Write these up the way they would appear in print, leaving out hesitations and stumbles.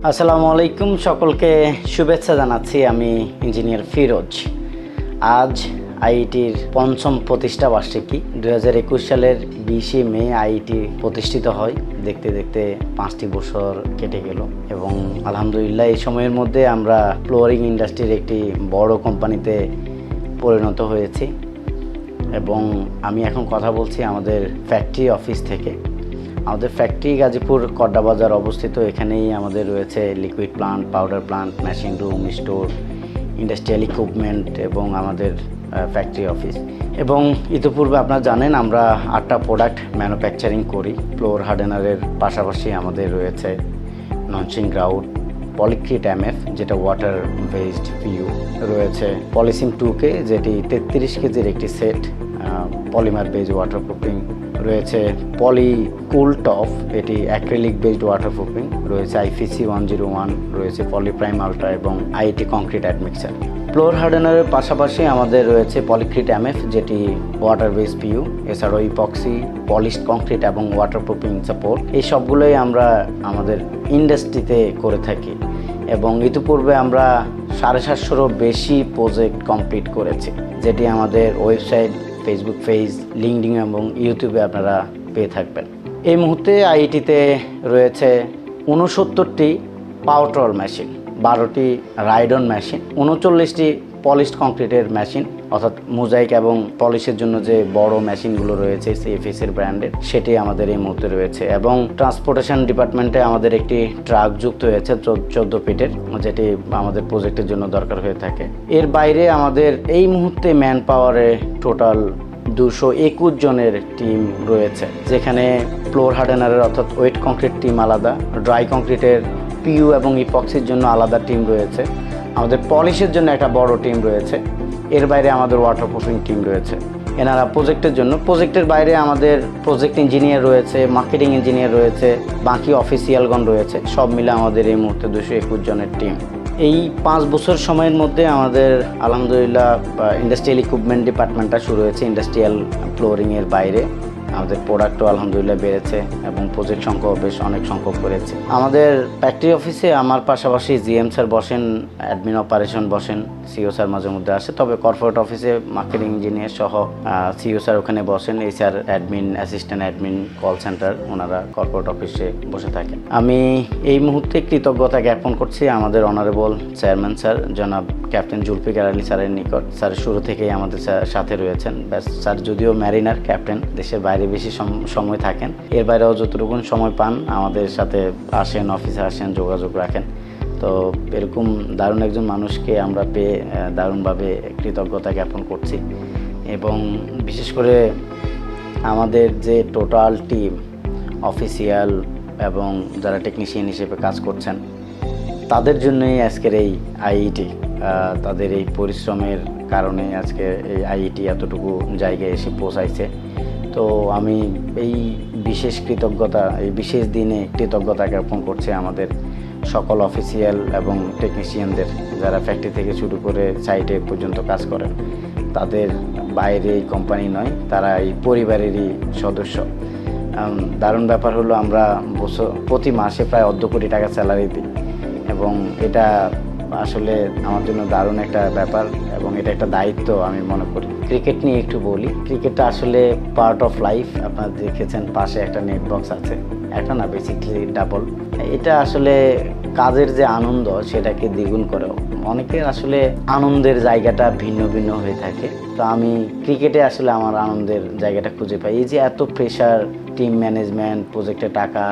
আসসালামু আলাইকুম, সকলকে শুভেচ্ছা জানাচ্ছি। আমি ইঞ্জিনিয়ার ফিরোজ। আজ আইআইটির পঞ্চম প্রতিষ্ঠা বার্ষিকী। 2021 সালের 20শে মে আইআইটি প্রতিষ্ঠিত হয়। দেখতে দেখতে 5টি বছর কেটে গেল এবং আলহামদুলিল্লাহ এই সময়ের মধ্যে আমরা ফ্লোরিং ইন্ডাস্ট্রির একটি বড় কোম্পানিতে পরিণত হয়েছি এবং আমি এখন কথা বলছি আমাদের ফ্যাক্টরি অফিস থেকে। আমাদের ফ্যাক্টরি গাজীপুর কড্ডা বাজার অবস্থিত। এখানেই আমাদের রয়েছে liquid plant, powder plant, machine room, store, industrial equipment এবং আমাদের ফ্যাক্টরি অফিস। এবং ইতিপূর্বে আপনারা জানেন আমরা 8টা প্রোডাক্ট ম্যানুফ্যাকচারিং করি। ফ্লোর হার্ডেনারের পাশাপাশি আমাদের রয়েছে ননসিং গ্রাউট, পলিক্রিট এমএফ যেটা ওয়াটার বেসড পিইউ, রয়েছে পলিসিম 2K যেটি 33 কেজির একটি সেট, পলিমার বেসড ওয়াটারপ্রুফিং, রয়েছে পলি কুল টপ, এটি অ্যাক্রিলিক বেসড ওয়াটারপ্রুফিং, রয়েছে আইপিসি 101, রয়েছে পলিপ্রাইম আলট্রা এবং আইটি কংক্রিট অ্যাডমিক্সার। ফ্লোর হার্ডেনারের পাশাপাশি আমাদের রয়েছে পলিক্রিট এমএফ যেটি ওয়াটার বেস পিইউ, এছাড়াও ইপক্সি, পলিশড কংক্রিট এবং ওয়াটারপ্রুফিং সাপোর্ট, এই সবগুলোই আমরা আমাদের ইন্ডাস্ট্রিতে করে থাকি এবং ইতিপূর্বে আমরা 750-এরও বেশি প্রজেক্ট কমপ্লিট করেছি, যেটি আমাদের ওয়েবসাইট, ফেসবুক পেজ, লিঙ্কডইন এবং ইউটিউবে আপনারা পেয়ে থাকবেন। এই মুহূর্তে আইআইটিতে রয়েছে 69টি পাওয়ার মেশিন, 12টি রাইডন মেশিন, 39টি পলিশড কংক্রিটের মেশিন, অর্থাৎ মোজাইক এবং পলিশের জন্য যে বড় মেশিনগুলো রয়েছে সিএফএসের ব্র্যান্ডের, সেটি আমাদের এই মুহূর্তে রয়েছে। এবং ট্রান্সপোর্টেশন ডিপার্টমেন্টে আমাদের একটি ট্রাক যুক্ত হয়েছে 14 ফিটের, যেটি আমাদের প্রজেক্টের জন্য দরকার হয়ে থাকে। এর বাইরে আমাদের এই মুহূর্তে ম্যান পাওয়ারে টোটাল 221 জনের টিম রয়েছে, যেখানে ফ্লোর হার্ডেনারের অর্থাৎ ওয়েট কংক্রিট টিম আলাদা, ড্রাই কংক্রিটের পিইউ এবং ইপক্সির জন্য আলাদা টিম রয়েছে, আমাদের পলিশের জন্য একটা বড় টিম রয়েছে, এর বাইরে আমাদের ওয়াটারপ্রুফিং টিম রয়েছে। এনারা প্রজেক্টের জন্য, প্রজেক্টের বাইরে আমাদের প্রজেক্ট ইঞ্জিনিয়ার রয়েছে, মার্কেটিং ইঞ্জিনিয়ার রয়েছে, বাকি অফিসিয়ালগণ রয়েছে, সব মিলে আমাদের এই মুহূর্তে 221 জনের টিম। এই 5 বছর সময়ের মধ্যে আমাদের আলহামদুলিল্লাহ ইন্ডাস্ট্রিয়াল ইকুইপমেন্ট ডিপার্টমেন্টটা শুরু হয়েছে। ইন্ডাস্ট্রিয়াল ফ্লোরিংয়ের বাইরে আমাদের প্রোডাক্টও আলহামদুলিল্লাহ বেড়েছে এবং প্রজেক্ট সংখ্যাও বেশ অনেক সংখ্যক করেছে। আমাদের ফ্যাক্টরি অফিসে আমার পাশাপাশি জিএম স্যার বসেন, অ্যাডমিন অপারেশন বসেন, সিও স্যার মাঝে মধ্যে আসে, তবে কর্পোরেট অফিসে মার্কেটিং ইঞ্জিনিয়ার সহ সিও স্যার ওখানে বসেন, HR admin, assistant admin, call centre, ওনারা কর্পোরেট অফিসে বসে থাকেন। আমি এই মুহূর্তে কৃতজ্ঞতা জ্ঞাপন করছি আমাদের অনারেবল চেয়ারম্যান স্যার জনাব ক্যাপ্টেন জুলফিকার আলী স্যারের নিকট। স্যার শুরু থেকেই আমাদের সাথে রয়েছেন। ব্যাস, স্যার যদিও ম্যারিনার ক্যাপ্টেন, দেশের বাইরে বেশি সময় থাকেন, এর বাইরেও যতটুকু সময় পান আমাদের সাথে আসেন, অফিসে আসেন, যোগাযোগ রাখেন। তো এরকম দারুণ একজন মানুষকে আমরা পেয়ে দারুণভাবে কৃতজ্ঞতা জ্ঞাপন করছি। এবং বিশেষ করে আমাদের যে টোটাল টিম, অফিসিয়াল এবং যারা টেকনিশিয়ান হিসেবে কাজ করছেন, তাদের জন্যই আজকের এই আইআইটি, তাদের এই পরিশ্রমের কারণে আজকে এই আইআইটি এতটুকু জায়গায় এসে পৌঁছাইছে। তো আমি এই বিশেষ দিনে কৃতজ্ঞতা জ্ঞাপন করছি আমাদের সকল অফিসিয়াল এবং টেকনিশিয়ানদের, যারা ফ্যাক্টরি থেকে শুরু করে সাইটে পর্যন্ত কাজ করেন। তাদের বাইরে এই কোম্পানি নয়, তারা এই পরিবারেরই সদস্য। দারুণ ব্যাপার হলো আমরা প্রতি মাসে প্রায় 1.5 কোটি টাকা স্যালারি দিই এবং এটা আসলে আমার জন্য দারুণ একটা ব্যাপার এবং এটা একটা দায়িত্ব আমি মনে করি। ক্রিকেট নিয়ে একটু বলি। ক্রিকেটটা আসলে পার্ট অফ লাইফ। আপনারা দেখেছেন পাশে একটা নেট বক্স আছে, একটা না বেসিক্যালি ডাবল। এটা আসলে কাজের যে আনন্দ সেটাকে দ্বিগুণ করে। অনেকের আসলে আনন্দের জায়গাটা ভিন্ন ভিন্ন হয়ে থাকে, তো আমি ক্রিকেটে আসলে আমার আনন্দের জায়গাটা খুঁজে পাই। এই যে এত প্রেশার, টিম ম্যানেজমেন্ট, প্রজেক্টে টাকা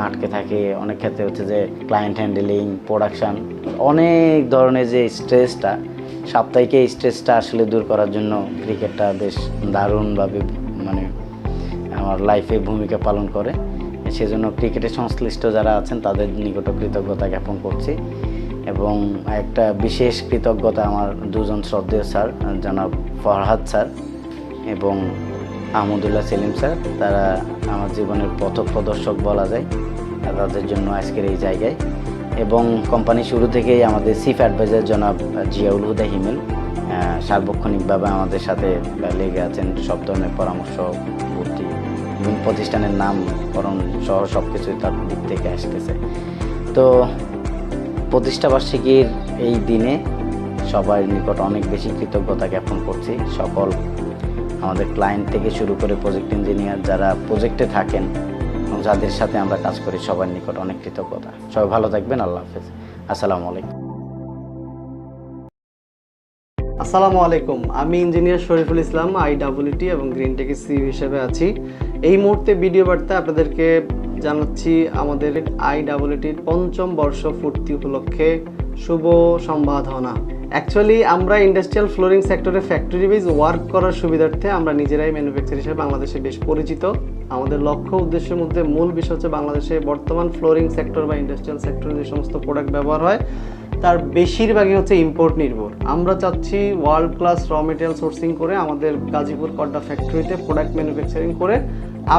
আটকে থাকে, অনেক ক্ষেত্রে হচ্ছে যে ক্লায়েন্ট হ্যান্ডেলিং, প্রোডাকশান, অনেক ধরনের যে স্ট্রেসটা, সাপ্তাহিক এই স্ট্রেসটা আসলে দূর করার জন্য ক্রিকেটটা বেশ দারুণভাবে আমার লাইফে ভূমিকা পালন করে। সেজন্য ক্রিকেটের সংশ্লিষ্ট যারা আছেন তাদের নিকট কৃতজ্ঞতা জ্ঞাপন করছি। এবং একটা বিশেষ কৃতজ্ঞতা আমার 2 জন শ্রদ্ধেয় স্যার, জনাব ফরহাদ স্যার এবং আহমদুল্লাহ সেলিম স্যার। তারা আমার জীবনের পথপ্রদর্শক বলা যায়, তাদের জন্য আজকের এই জায়গায়। এবং কোম্পানি শুরু থেকেই আমাদের চিফ অ্যাডভাইজার জনাব জিয়াউল হুদা হিমেল সার্বক্ষণিকভাবে আমাদের সাথে লেগে আছেন। সব ধরনের পরামর্শ, ভর্তি, প্রতিষ্ঠানের নামকরণ সহ সব কিছুই তার দিক থেকে আসতেছে। তো প্রতিষ্ঠাবার্ষিকীর এই দিনে সবার নিকট অনেক বেশি কৃতজ্ঞতা জ্ঞাপন করছি। সকল আমাদের ক্লায়েন্ট থেকে শুরু করে প্রজেক্ট ইঞ্জিনিয়ার যারা প্রজেক্টে থাকেন এবং যাদের সাথে আমরা কাজ করি সবার নিকট অনেক কৃতজ্ঞতা। সবাই ভালো থাকবেন। আল্লাহ হাফেজ। আসসালামু আলাইকুম। আসসালামু আলাইকুম, আমি ইঞ্জিনিয়ার শরীফুল ইসলাম, IEET এবং গ্রিন টেক সিইও হিসেবে আছি। এই মুহূর্তে ভিডিও বার্তায় আপনাদেরকে জানাচ্ছি আমাদের IEETর ৫ম বর্ষ পূর্তি উপলক্ষে শুভ সম্বাদনা। অ্যাকচুয়ালি আমরা ইন্ডাস্ট্রিয়াল ফ্লোরিং সেক্টরে ফ্যাক্টরি বেজ ওয়ার্ক করার সুবিধার্থে আমরা নিজেরাই ম্যানুফ্যাকচার হিসেবে বাংলাদেশে বেশ পরিচিত। আমাদের লক্ষ্য উদ্দেশ্যের মধ্যে মূল বিষয় হচ্ছে বাংলাদেশে বর্তমান ফ্লোরিং সেক্টর বা ইন্ডাস্ট্রিয়াল সেক্টরে যে সমস্ত প্রোডাক্ট ব্যবহার হয় তার বেশিরভাগই হচ্ছে ইম্পোর্ট নির্ভর। আমরা চাচ্ছি ওয়ার্ল্ড ক্লাস র মেটেরিয়াল সোর্সিং করে আমাদের গাজীপুর কড্ডা ফ্যাক্টরিতে প্রোডাক্ট ম্যানুফ্যাকচারিং করে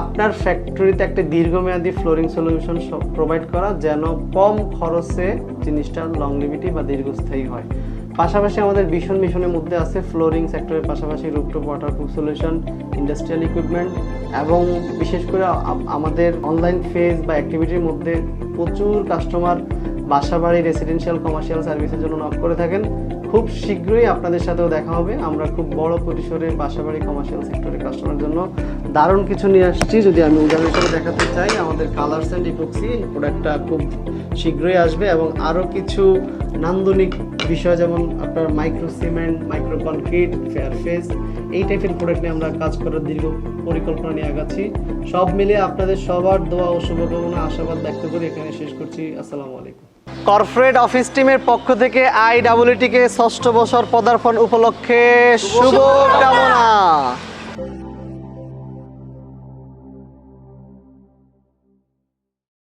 আপনার ফ্যাক্টরিতে একটা দীর্ঘমেয়াদী ফ্লোরিং সলিউশন প্রোভাইড করা, যেন কম খরচে জিনিসটা লংলিভিটি বা দীর্ঘস্থায়ী হয়। পাশাপাশি আমাদের মিশনের মধ্যে আছে ফ্লোরিং সেক্টরের পাশাপাশি rooftop waterproof solution, industrial equipment এবং বিশেষ করে আমাদের অনলাইন ফেজ বা অ্যাক্টিভিটির মধ্যে প্রচুর কাস্টমার বাসাবাড়ি রেসিডেন্সিয়াল কমার্শিয়াল সার্ভিসের জন্য নক করে থাকেন। খুব শীঘ্রই আপনাদের সাথেও দেখা হবে। আমরা খুব বড় পরিসরে বাসাবাড়ি কমার্শিয়াল সেক্টরের কাস্টমারের জন্য দারুণ কিছু নিয়ে আসছি। যদি আমি উদাহরণ হিসেবে দেখাতে চাই, আমাদের কালার্স অ্যান্ড ইপক্সি প্রোডাক্টটা খুব শীঘ্রই আসবে এবং আরও কিছু নান্দনিক বিষয় যেমন আপনার micro cement, micro concrete, fair face, এই টাইপের প্রোডাক্ট নিয়ে আমরা কাজ করার দীর্ঘ পরিকল্পনা নিয়ে আগাচ্ছি। সব মিলিয়ে আপনাদের সবার দোয়া ও শুভকামনা আশাবাদ ব্যক্ত করে এখানে শেষ করছি। আসসালামু আলাইকুম। কর্পোরেট অফিস টিমের পক্ষ থেকে IEETকে ৬ষ্ঠ বছর পদার্পণ উপলক্ষে শুভকামনা।